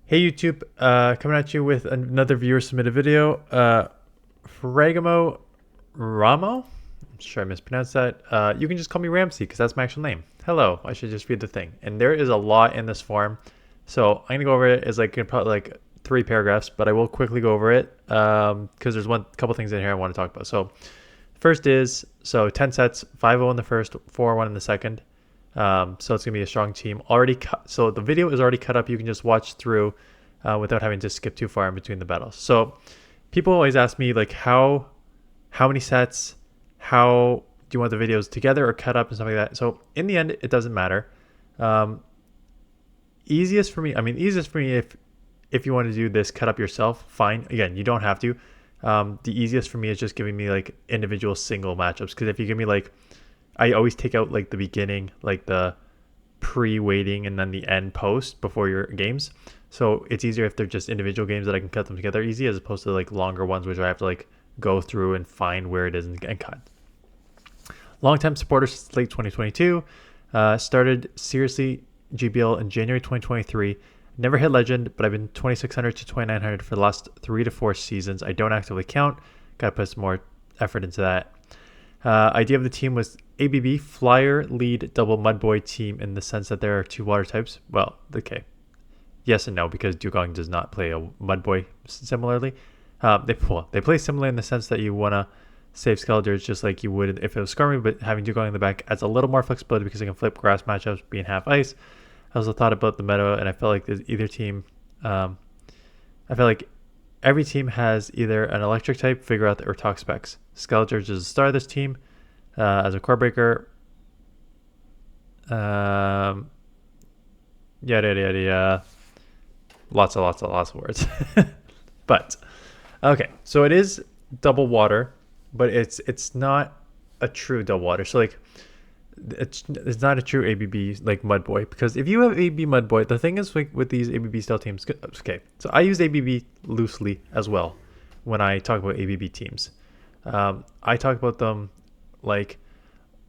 Hey YouTube, coming at you with another viewer submitted video. Fragamo Ramo? I'm sure I mispronounced that. You can just call me Ramsey because that's my actual name. Hello, I should just read the thing. And there is a lot in this form, so I'm gonna go over it as like probably like 3 paragraphs, but I will quickly go over it because there's one couple things in here I want to talk about. So first is 10 sets, 5-0 in the first, 4-1 in the second. So it's gonna be a strong team already cut. So the video is already cut up. You can just watch through without having to skip too far in between the battles. So people always ask me like how many sets, how do you want the videos together or cut up and stuff like that. So in the end, it doesn't matter. Easiest for me. Easiest for me if you want to do this cut up yourself, fine. Again, you don't have to. The easiest for me is just giving me like individual single matchups, because if you give me like, I always take out like the beginning, like the pre-waiting and then the end post before your games. So it's easier if they're just individual games that I can cut them together easy, as opposed to like longer ones which I have to like go through and find where it is and cut. Longtime supporter since late 2022. Started seriously GBL in January 2023. Never hit legend, but I've been 2600 to 2900 for the last 3 to 4 seasons. I don't actively count. Got to put some more effort into that. Idea of the team was ABB, flyer, lead, double mudboy team, in the sense that there are 2 water types. Well, okay. Yes and no, because DEWGONG does not play a mudboy similarly. They play similarly in the sense that you want to save Skeletors just like you would if it was Skarmory, but having DEWGONG in the back adds a little more flexibility because it can flip grass matchups being half ice. I also thought about the meta, and I felt like there's either team. I feel like every team has either an electric type, figure out, or talk specs. Skeletors is the star of this team as a core breaker. Yada yada yada. Lots of words. But okay, so it is double water, but it's not a true double water. So like it's not a true ABB like Mudboy, because if you have ABB Mudboy, the thing is like with these ABB style teams. Okay, so I use ABB loosely as well when I talk about ABB teams. I talk about them like,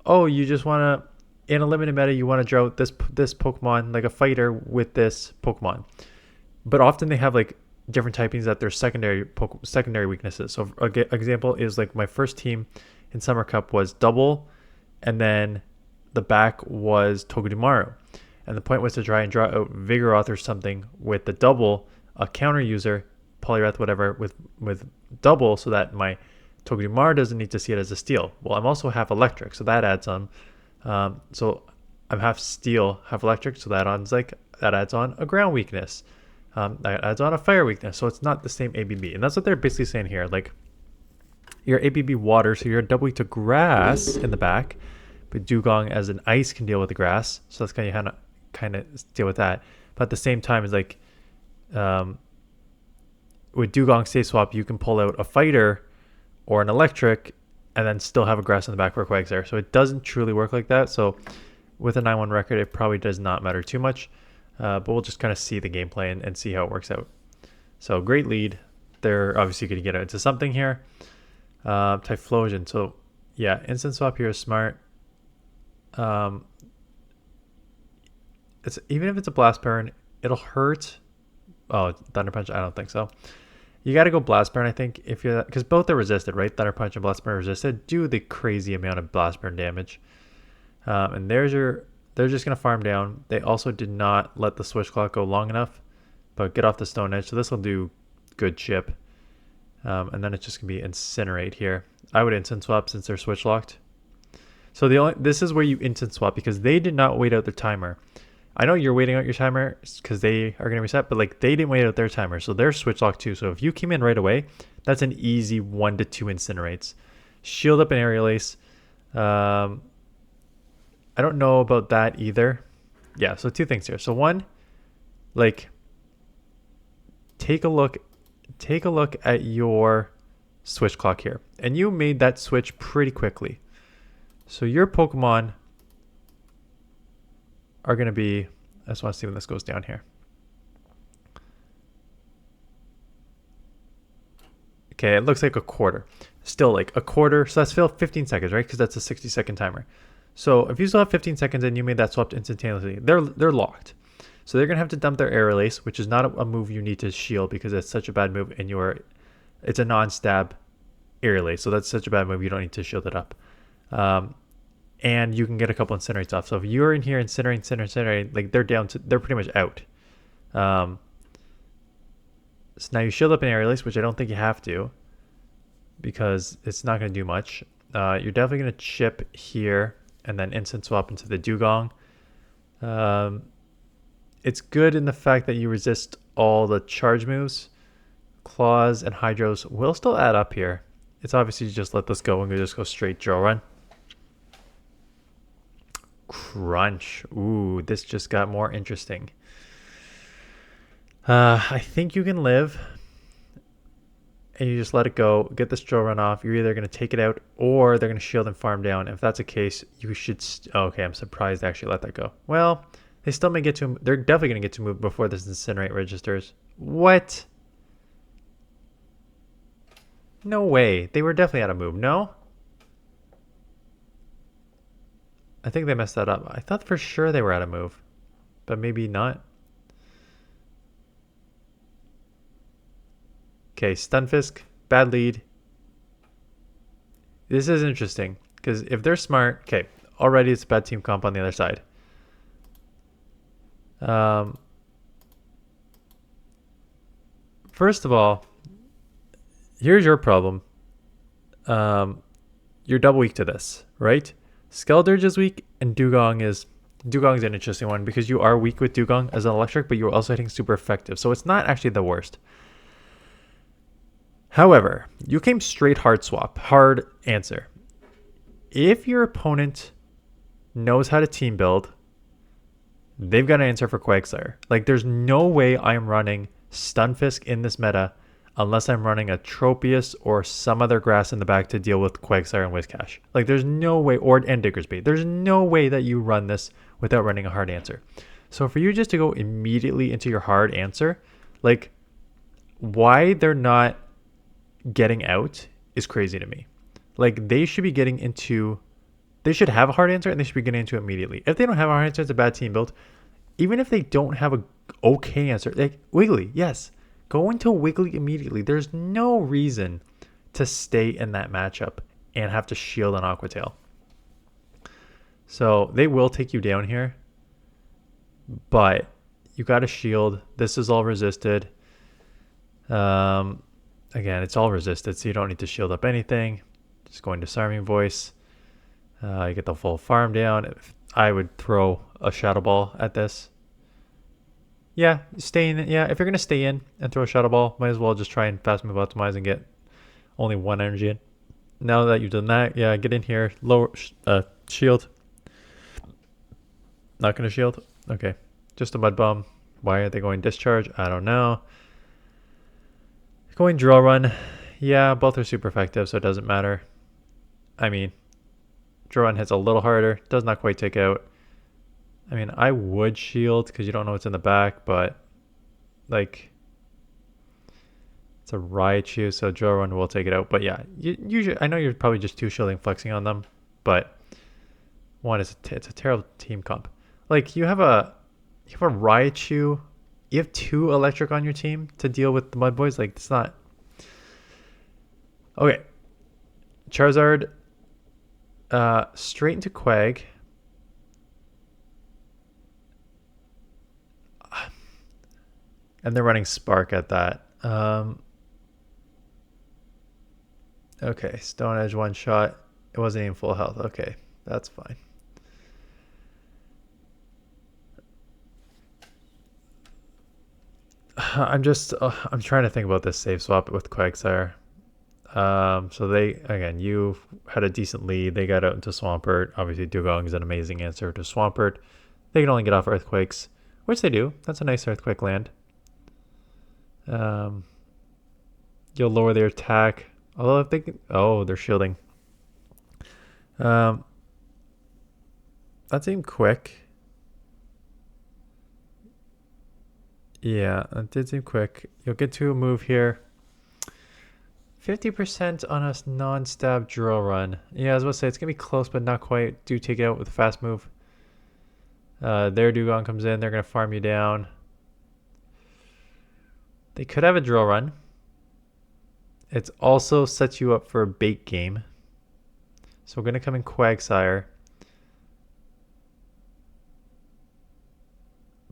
oh, you just want to, in a limited meta, you want to draw this Pokemon, like a fighter with this Pokemon. But often they have like different typings that they're secondary weaknesses. So example is like my first team in Summer Cup was double, and then the back was Togedemaru. And the point was to try and draw out Vigoroth or something with the double, a counter user, Poliwrath, whatever, with double, so that my Togedemaru doesn't need to see it as a steel. Well, I'm also half electric, so that adds on. So I'm half steel, half electric, so that adds on a ground weakness. That adds on a fire weakness, so it's not the same ABB. And that's what they're basically saying here. Like, your ABB water, so you're doubly to grass in the back, but DEWGONG as an ice can deal with the grass, so that's kind of deal with that. But at the same time, it's like with DEWGONG Stay Swap, you can pull out a fighter or an electric and then still have a grass in the back where Quags are. So it doesn't truly work like that. So with a 9-1 record, it probably does not matter too much. But we'll just kind of see the gameplay and see how it works out. So great lead. They're obviously going to get into something here. Typhlosion. So yeah, instant swap here is smart. It's even if it's a blast burn, it'll hurt. Oh, Thunder Punch, I don't think so. You got to go blast burn, I think, if you're that, because both are resisted, right? Thunder Punch and blast burn are resisted. Do the crazy amount of blast burn damage. And they're just going to farm down. They also did not let the switch clock go long enough, but get off the Stone Edge. So this will do good chip. And then it's just going to be Incinerate here. I would instant swap since they're switch locked. So this is where you instant swap, because they did not wait out their timer. I know you're waiting out your timer because they are going to reset, but like they didn't wait out their timer. So they're switch locked too. So if you came in right away, that's an easy 1 to 2 Incinerates. Shield up an Aerial Ace. I don't know about that either. Yeah, so 2 things here. So one, like, take a look at your switch clock here. And you made that switch pretty quickly. So your Pokemon are going to be, I just want to see when this goes down here. Okay, it looks like a quarter. Still like a quarter, so that's still 15 seconds, right? Because that's a 60-second timer. So if you still have 15 seconds and you made that swap instantaneously, they're locked. So they're going to have to dump their Air Release, which is not a move you need to shield because it's such a bad move and it's a non-stab Air Release. So that's such a bad move, you don't need to shield it up. And you can get a couple Incinerates off. So if you're in here incinerate, like they're pretty much out. So now you shield up an Air Release, which I don't think you have to because it's not going to do much. You're definitely going to chip here and then instant swap into the DEWGONG. It's good in the fact that you resist all the charge moves. Claws and Hydros will still add up here. It's obviously just let this go and we just go straight drill run. Crunch. Ooh, this just got more interesting. I think you can live and you just let it go, get this drill run off. You're either going to take it out or they're going to shield and farm down. If that's the case, you should... okay, I'm surprised they actually let that go. Well, they still may get to... they're definitely going to get to move before this Incinerate registers. What? No way. They were definitely out of move. No? I think they messed that up. I thought for sure they were out of move, but maybe not. Okay, Stunfisk, bad lead. This is interesting because if they're smart, okay, already it's a bad team comp on the other side. First of all, here's your problem. You're double weak to this, right? Skeledirge is weak and DEWGONG's an interesting one because you are weak with DEWGONG as an electric, but you're also hitting super effective. So it's not actually the worst. However, you came straight hard swap, hard answer. If your opponent knows how to team build, they've got an answer for Quagsire. Like there's no way I'm running Stunfisk in this meta unless I'm running a Tropius or some other grass in the back to deal with Quagsire and Whiscash. Like there's no way, and Diggersby. There's no way that you run this without running a hard answer. So for you just to go immediately into your hard answer, like why they're not getting out is crazy to me. Like they should be getting into, they should have a hard answer and they should be getting into it immediately. If they don't have a hard answer, it's a bad team build. Even if they don't have a okay answer, like Wiggly, yes, go into Wiggly immediately. There's no reason to stay in that matchup and have to shield an Aqua Tail. So they will take you down here, but you got to shield. This is all resisted. Again, it's all resisted, so you don't need to shield up anything. Just going Disarming Voice. You get the full farm down. I would throw a Shadow Ball at this. Yeah, stay in. Yeah, if you're going to stay in and throw a Shadow Ball, might as well just try and fast move optimize and get only one energy in. Now that you've done that, yeah, get in here. Lower shield. Not going to shield? Okay. Just a Mud Bomb. Why are they going Discharge? I don't know. Going Drill Run. Yeah, both are super effective, so it doesn't matter. I mean, Drill Run hits a little harder. Does not quite take out. I mean, I would shield because you don't know what's in the back, but like it's a Raichu, so Drill Run will take it out. But yeah, usually I know you're probably just two shielding flexing on them, but one is it's a terrible team comp. Like you have a Raichu, you have two electric on your team to deal with the Mud Boys. Like it's not okay. Charizard, straight into Quag. And they're running Spark at that. Okay, Stone Edge one shot. It wasn't even full health. Okay, that's fine. I'm trying to think about this save swap with Quagsire. So they, again, you had a decent lead. They got out into Swampert. Obviously, DEWGONG is an amazing answer to Swampert. They can only get off Earthquakes, which they do. That's a nice Earthquake land. You'll lower their attack. Although if they can, oh, they're shielding. That seemed quick. Yeah, that did seem quick. You'll get to a move here. 50% on a non-stab drill run. Yeah, I was about to say it's gonna be close, but not quite. Do take it out with a fast move. Their Dewgong comes in. They're going to farm you down. They could have a drill run. It also sets you up for a bait game. So we're going to come in Quagsire.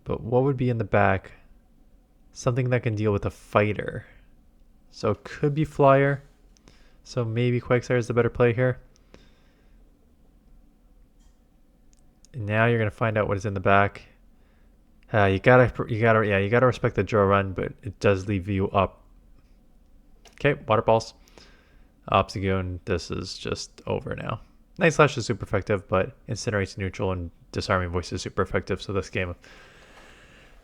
But what would be in the back? Something that can deal with a fighter. So it could be Flyer. So maybe Quagsire is the better play here. And now you're gonna find out what is in the back. You gotta respect the draw run, but it does leave you up. Okay, water balls. Obstagoon, this is just over now. Night Slash is super effective, but Incinerate's neutral and Disarming Voice is super effective. So this game,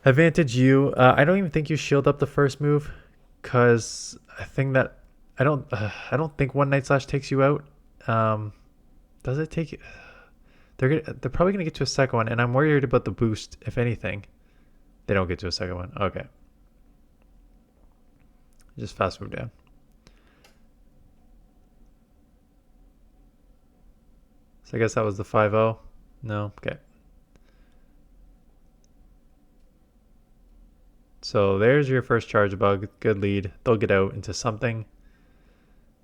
advantage you. I don't even think you shield up the first move, cause I think that I don't think one Night Slash takes you out. Does it take you? They're probably gonna get to a second one, and I'm worried about the boost. If anything, they don't get to a second one. Okay, just fast move down. So I guess that was the 5-0. No, okay. So there's your first charge bug. Good lead. They'll get out into something.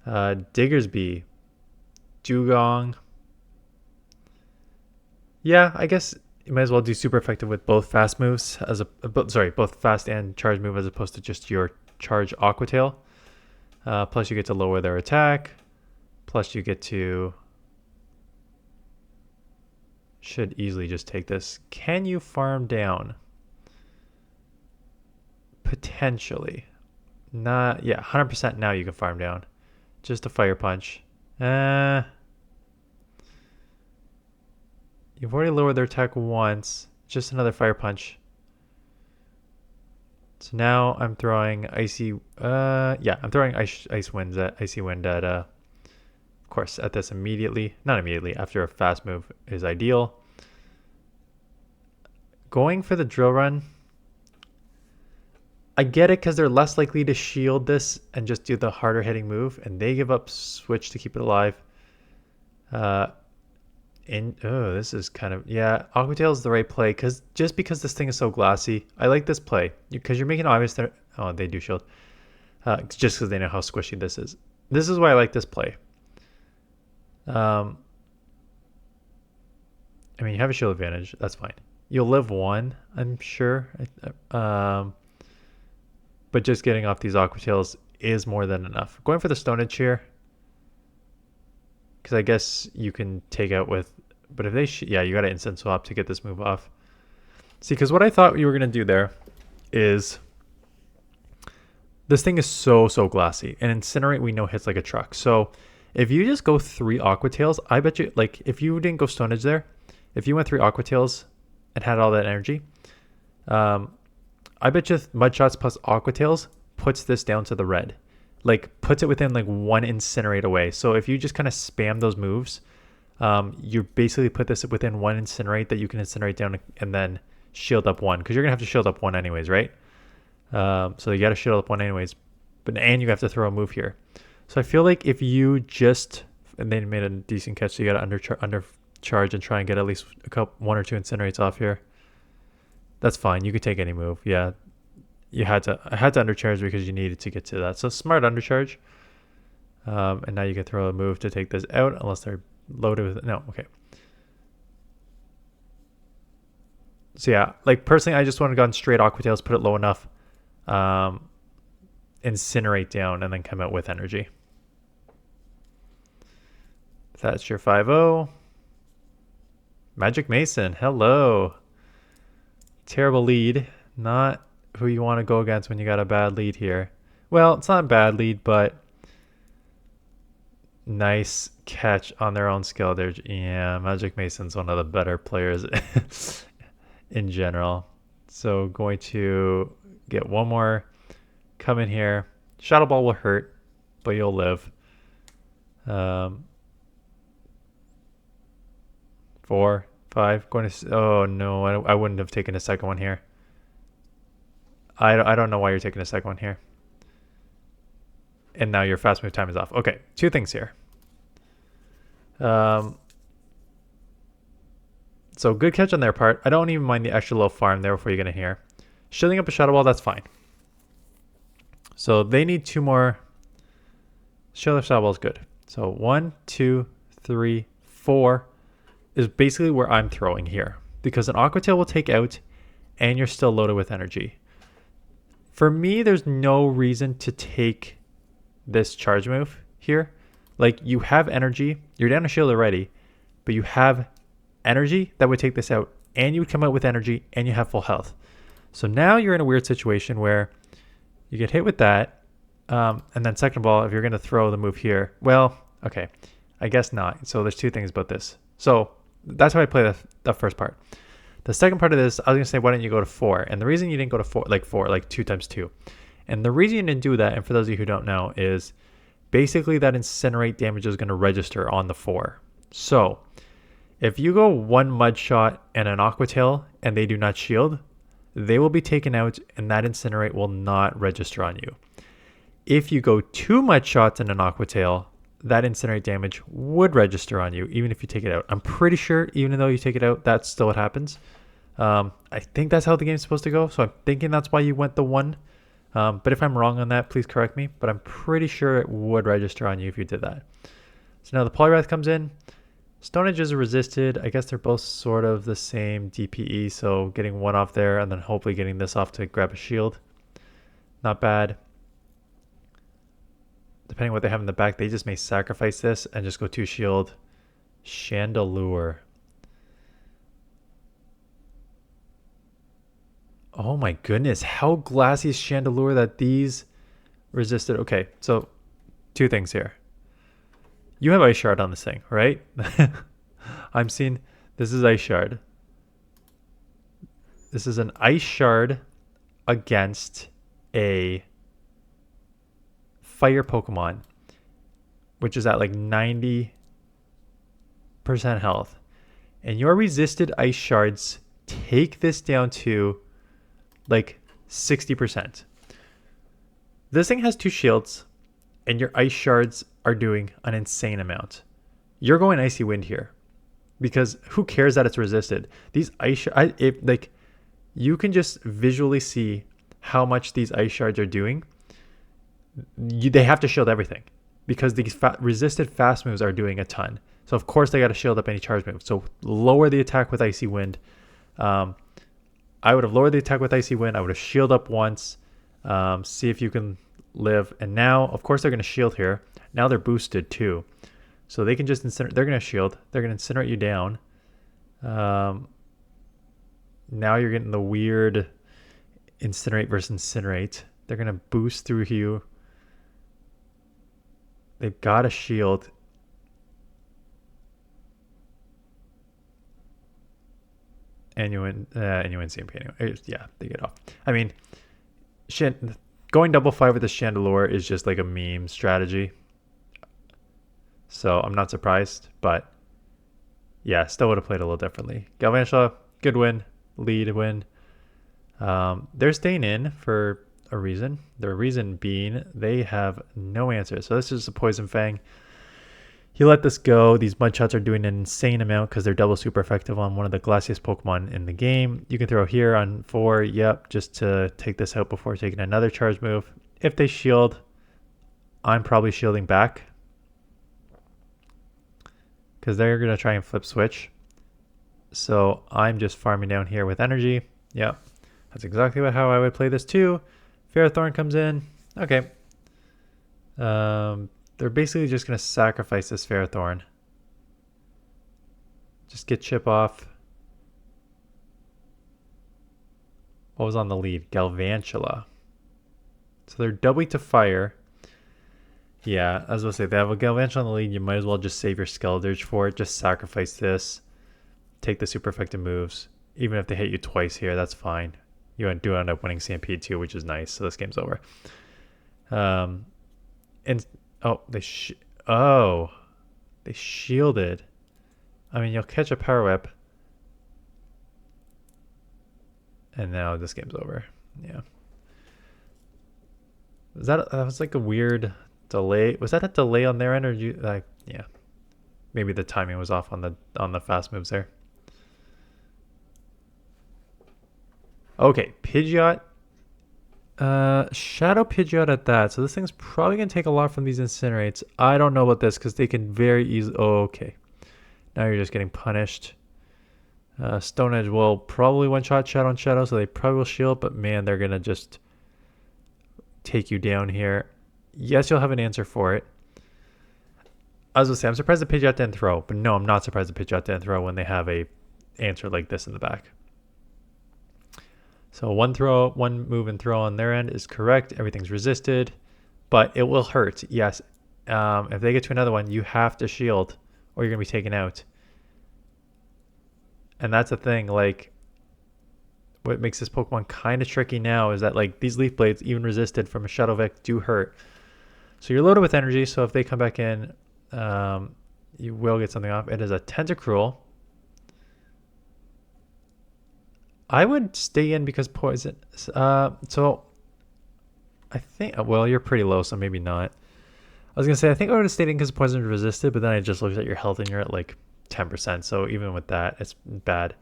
Diggersby, Dewgong. Yeah, I guess you might as well do super effective with both fast moves both fast and charge move as opposed to just your charge Aqua Tail. Plus you get to lower their attack. Plus you get to should easily just take this. Can you farm down? Potentially. Not yeah, 100% now you can farm down. Just a fire punch. You've already lowered their attack once. Just another fire punch. So now I'm throwing icy. I'm throwing icy wind at. Of course, at this immediately. Not immediately. After a fast move is ideal. Going for the drill run. I get it because they're less likely to shield this and just do the harder hitting move, and they give up switch to keep it alive. This is kind of Aqua Tail is the right play because this thing is so glassy. I like this play because you're making obvious that they do shield, just because they know how squishy this is. This is why I like this play. I mean, you have a shield advantage. That's fine. You'll live one, I'm sure. But just getting off these Aqua Tails is more than enough. Going for the Stone Edge here. Because I guess you can take out with, but if they, you got to instant swap to get this move off. See, because what I thought you were going to do there is, this thing is so glassy, and Incinerate we know hits like a truck. So if you just go 3 Aqua Tails, I bet you, like, if you didn't go Stone Edge there, if you went 3 Aqua Tails and had all that energy, I bet you Mud Shots plus Aqua Tails puts this down to the red. Like puts it within like 1 Incinerate away. So if you just kind of spam those moves, you basically put this within 1 Incinerate that you can Incinerate down and then shield up 1, because you're gonna have to shield up 1 anyways, right? So you got to shield up 1 anyways, and you have to throw a move here. So I feel like if you and they made a decent catch, so you got to undercharge and try and get at least 1 or 2 Incinerates off here. That's fine. You could take any move. Yeah. I had to undercharge because you needed to get to that. So smart undercharge. And now you can throw a move to take this out unless they're loaded with no, okay. So yeah, like personally I just would have gone straight Aqua Tails, put it low enough, Incinerate down, and then come out with energy. That's your 5-0. Magic Mason, hello. Terrible lead. Not who you want to go against when you got a bad lead here. Well, it's not a bad lead, but nice catch on their own skill there. Yeah, Magic Mason's one of the better players in general. So going to get one more. Come in here. Shadow Ball will hurt, but you'll live. 4, 5. Going to. Oh no, I wouldn't have taken a second one here. I don't know why you're taking a second one here. And now your fast move time is off. Okay, 2 things here. So good catch on their part. I don't even mind the extra little farm there before you get in here. Shielding up a Shadow Ball, that's fine. So they need 2 more. Shield up Shadow Ball is good. So 1, 2, 3, 4 is basically where I'm throwing here. Because an Aqua Tail will take out and you're still loaded with energy. For me, there's no reason to take this charge move here. Like, you have energy, you're down a shield already, but you have energy that would take this out, and you would come out with energy, and you have full health. So now you're in a weird situation where you get hit with that, and then second of all, if you're going to throw the move here, well, okay, I guess not. So there's 2 things about this. So that's how I play the first part. The second part of this, I was going to say, why don't you go to 4? And the reason you didn't go to 4, like 2 times 2. And the reason you didn't do that, and for those of you who don't know, is basically that Incinerate damage is going to register on the 4. So if you go 1 Mud Shot and an Aqua Tail and they do not shield, they will be taken out and that Incinerate will not register on you. If you go 2 Mud Shots and an Aqua Tail, that Incinerate damage would register on you even if you take it out. I'm pretty sure even though you take it out, that's still what happens. I think that's how the game's supposed to go, so I'm thinking that's why you went the 1. But if I'm wrong on that, please correct me. But I'm pretty sure it would register on you if you did that. So now the Poliwrath comes in. Stone Edge is resisted. I guess they're both sort of the same DPE, so getting 1 off there and then hopefully getting this off to grab a shield. Not bad. Depending on what they have in the back, they just may sacrifice this and just go 2 shield. Chandelure. Oh my goodness, how glassy is Chandelure that these resisted? Okay, so 2 things here. You have Ice Shard on this thing, right? I'm seeing this is Ice Shard. This is an Ice Shard against a Fire Pokemon, which is at like 90% health. And your resisted Ice Shards take this down to like 60%. This thing has 2 shields and your Ice Shards are doing an insane amount. You're going Icy Wind here because who cares that it's resisted? These Ice like you can just visually see how much these Ice Shards are doing. They have to shield everything because these resisted fast moves are doing a ton. So of course they got to shield up any charge move. So lower the attack with Icy Wind. I would have lowered the attack with Icy Wind. I would have shielded up once. See if you can live. And now, of course, they're going to shield here. Now they're boosted too. So they can just incinerate. They're going to shield. They're going to incinerate you down. Now you're getting the weird incinerate versus incinerate. They're going to boost through you. They've got a shield. And you win CMP anyway. Yeah, they get off. I mean, going double 5 with the Chandelure is just like a meme strategy. So I'm not surprised, but yeah, still would have played a little differently. Galvantula, good win, lead win. They're staying in for a reason. The reason being they have no answer. So this is a Poison Fang. You let this go. These Mud Shots are doing an insane amount because they're double super effective on one of the glassiest Pokemon in the game. You can throw here on 4, yep, just to take this out before taking another charge move. If they shield, I'm probably shielding back because they're going to try and flip switch. So I'm just farming down here with energy. Yep, that's exactly how I would play this too. Ferrothorn comes in. Okay. They're basically just going to sacrifice this Ferrothorn. Just get Chip off. What was on the lead? Galvantula. So they're doubly to fire. Yeah, I was going to say, they have a Galvantula on the lead. You might as well just save your Skeledirge for it. Just sacrifice this. Take the super effective moves. Even if they hit you twice here, that's fine. You do end up winning CMP too, which is nice. So this game's over. And oh, they shielded. I mean, you'll catch a Power Whip. And now this game's over. Yeah. That was like a weird delay. Was that a delay on their end, or yeah. Maybe the timing was off on the fast moves there. Okay, Pidgeot. Shadow Pidgeot at that. So this thing's probably going to take a lot from these Incinerates. I don't know about this because they can very easily... Oh, okay. Now you're just getting punished. Stone Edge will probably one-shot Shadow and Shadow, so they probably will shield, but man, they're going to just take you down here. Yes, you'll have an answer for it. I was going to say, I'm surprised the Pidgeot didn't throw, but no, I'm not surprised the Pidgeot didn't throw when they have a answer like this in the back. So one move and throw on their end is correct. Everything's resisted, but it will hurt. Yes. If they get to another one, you have to shield or you're going to be taken out. And that's the thing, like, what makes this Pokemon kind of tricky now is that, like, these Leaf Blades, even resisted from a Shadow Vic, do hurt. So you're loaded with energy, so if they come back in, you will get something off. It is a Tentacruel. I would stay in because poison. So I think, well, you're pretty low, so maybe not. I was going to say, I think I would have stayed in because poison is resisted, but then I just looked at your health and you're at like 10%. So even with that, it's bad.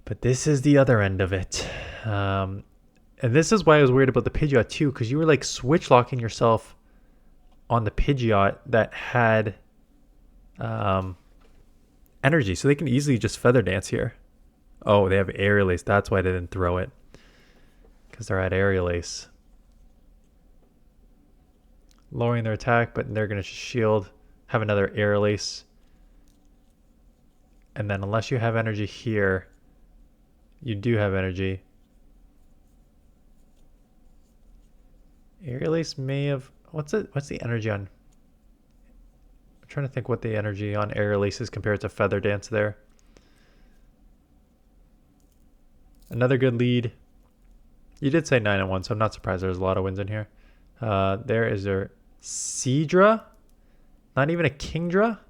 But this is the other end of it. And this is why I was worried about the Pidgeot too, because you were like switch locking yourself on the Pidgeot that had energy. So they can easily just Feather Dance here. Oh, they have Aerial Ace. That's why they didn't throw it. Because they're at Aerial Ace. Lowering their attack, but they're going to shield. Have another Aerial Ace. And then unless you have energy here, you do have energy. Aerial Ace may have... What's the energy on... I'm trying to think what the energy on Aerial Ace is compared to Feather Dance there. Another good lead. You did say 9-1, so I'm not surprised there's a lot of wins in here. There is their Seadra. Not even a Kingdra.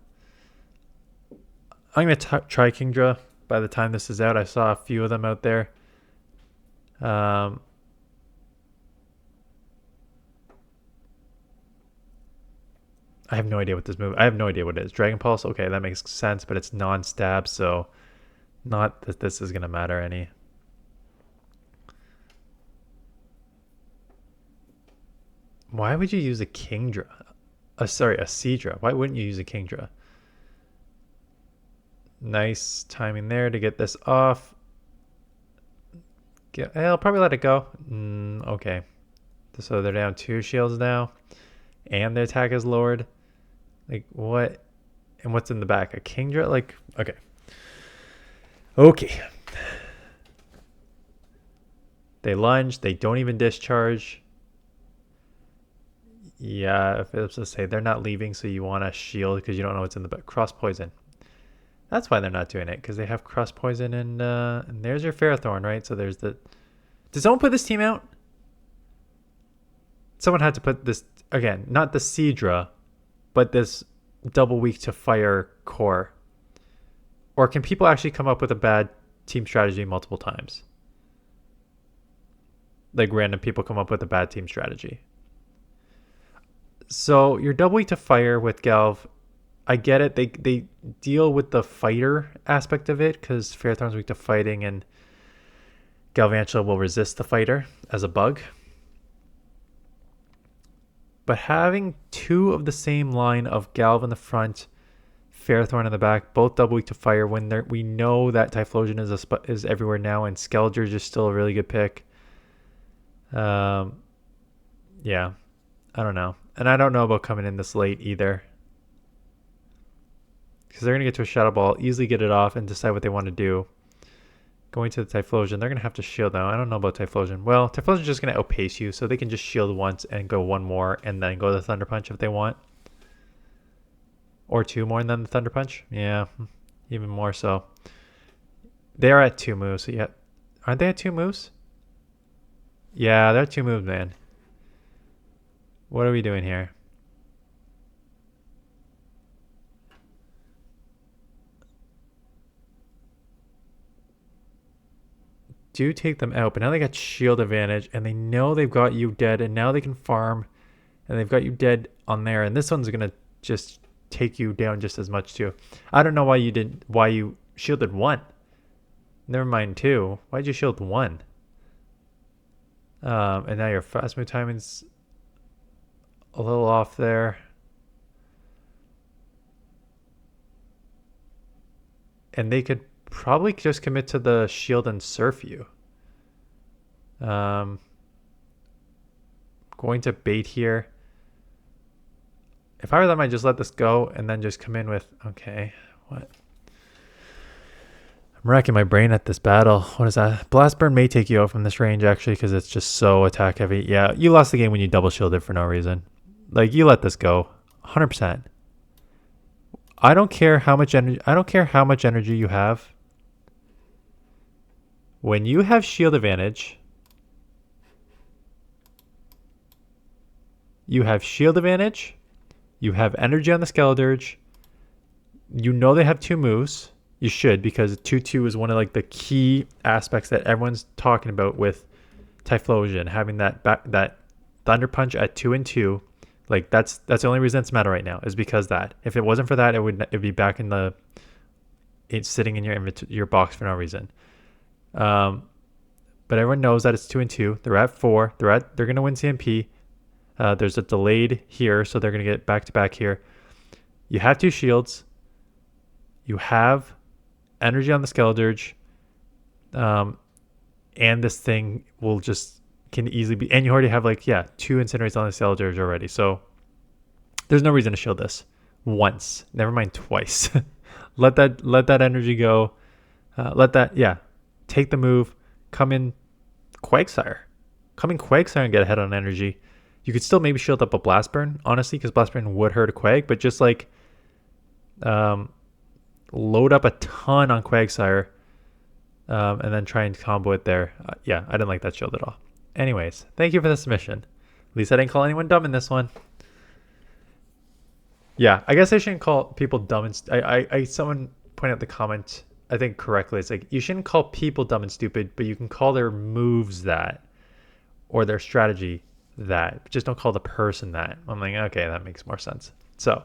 I'm going to try Kingdra by the time this is out. I saw a few of them out there. I have no idea what this move... I have no idea what it is. Dragon Pulse? Okay, that makes sense, but it's non-stab, so not that this is going to matter any. Why would you use a Kingdra? Sorry, a Seadra. Why wouldn't you use a Kingdra? Nice timing there to get this off. I'll probably let it go. Okay. So they're down 2 shields now. And their attack is lowered. Like, what? And what's in the back? A Kingdra? Like, okay. Okay. They lunge. They don't even discharge. Yeah, if it's to say they're not leaving, so you want to shield because you don't know what's in the back. Cross Poison. That's why they're not doing it, because they have Cross Poison and there's your Ferrothorn, right? So there's the... Did someone put this team out? Someone had to put this... Again, not the Seadra, but this double weak to fire core. Or can people actually come up with a bad team strategy multiple times? Like random people come up with a bad team strategy. So you're double weak to fire with Galv. I get it. They deal with the fighter aspect of it because Ferrothorn's weak to fighting and Galvantula will resist the fighter as a bug. But having 2 of the same line of Galv in the front, Ferrothorn in the back, both double weak to fire, when we know that Typhlosion is everywhere now and Skelger's just still a really good pick. Yeah, I don't know. And I don't know about coming in this late either. Because they're going to get to a Shadow Ball, easily get it off, and decide what they want to do. Going to the Typhlosion, they're going to have to shield now. I don't know about Typhlosion. Well, Typhlosion's just going to outpace you, so they can just shield once and go 1 more, and then go the Thunder Punch if they want. Or 2 more and then the Thunder Punch. Yeah, even more so. They are at 2 moves, so yeah. Aren't they at 2 moves? Yeah, they're at 2 moves, man. What are we doing here? Do take them out, but now they got shield advantage and they know they've got you dead and now they can farm and they've got you dead on there and this one's gonna just take you down just as much too. I don't know why you shielded 1. Never mind 2. Why'd you shield 1? And now your fast move timing's a little off there. And they could probably just commit to the shield and surf you. Going to bait here. If I were them, I'd just let this go and then just come in with, okay, what? I'm racking my brain at this battle. What is that? Blast Burn may take you out from this range, actually, because it's just so attack heavy. Yeah, you lost the game when you double shielded for no reason. Like, you let this go. 100%. I don't care how much energy you have. When you have shield advantage, you have shield advantage, you have energy on the Skeledirge, you know they have 2 moves. You should, because 2-2 is one of like the key aspects that everyone's talking about with Typhlosion, having that Thunder Punch at 2 and 2. Like that's the only reason it's meta right now, is because that. If it wasn't for that, it'd be back in it's sitting in your box for no reason. But everyone knows that it's 2 and 2. They're at 4. They're gonna win CMP. There's a delayed here, so they're gonna get back to back here. You have 2 shields. You have energy on the Skeledirge. And this thing can easily be, and you already have 2 Incinerates on the Skeledirge already. So there's no reason to shield this once. Never mind twice. let that energy go. Take the move. Come in Quagsire. And get ahead on energy. You could still maybe shield up a Blast Burn, honestly, because Blast Burn would hurt a Quag, but just load up a ton on Quagsire, and then try and combo it there. I didn't like that shield at all. Anyways, thank you for the submission. At least I didn't call anyone dumb in this one. Yeah, I guess I shouldn't call people dumb. And someone pointed out the comment, I think correctly. It's like, you shouldn't call people dumb and stupid, but you can call their moves that, or their strategy that. Just don't call the person that. I'm like, okay, that makes more sense. So,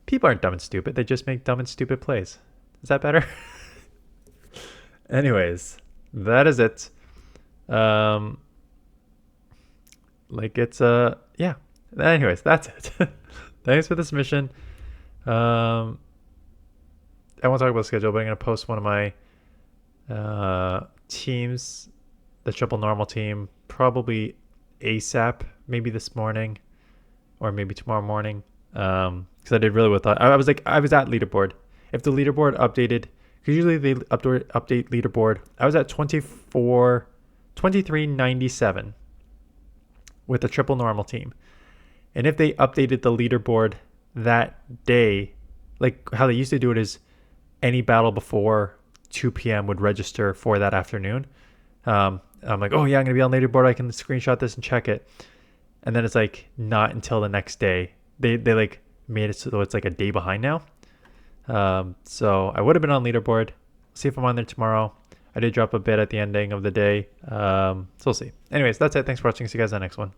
people aren't dumb and stupid. They just make dumb and stupid plays. Is that better? Anyways, that is it. Anyways, that's it. Thanks for the submission. I won't talk about the schedule, but I'm going to post one of my teams, the triple normal team, probably ASAP, maybe this morning or maybe tomorrow morning. Because I did really well. I was at leaderboard. If the leaderboard updated, because usually they update leaderboard, I was at 2397 with the triple normal team. And if they updated the leaderboard that day, like how they used to do it is any battle before 2 p.m. would register for that afternoon. I'm like, oh yeah, I'm going to be on leaderboard. I can screenshot this and check it. And then it's like not until the next day. They made it so it's like a day behind now. So I would have been on leaderboard. See if I'm on there tomorrow. I did drop a bit at the ending of the day. So we'll see. Anyways, that's it. Thanks for watching. See you guys in the next one.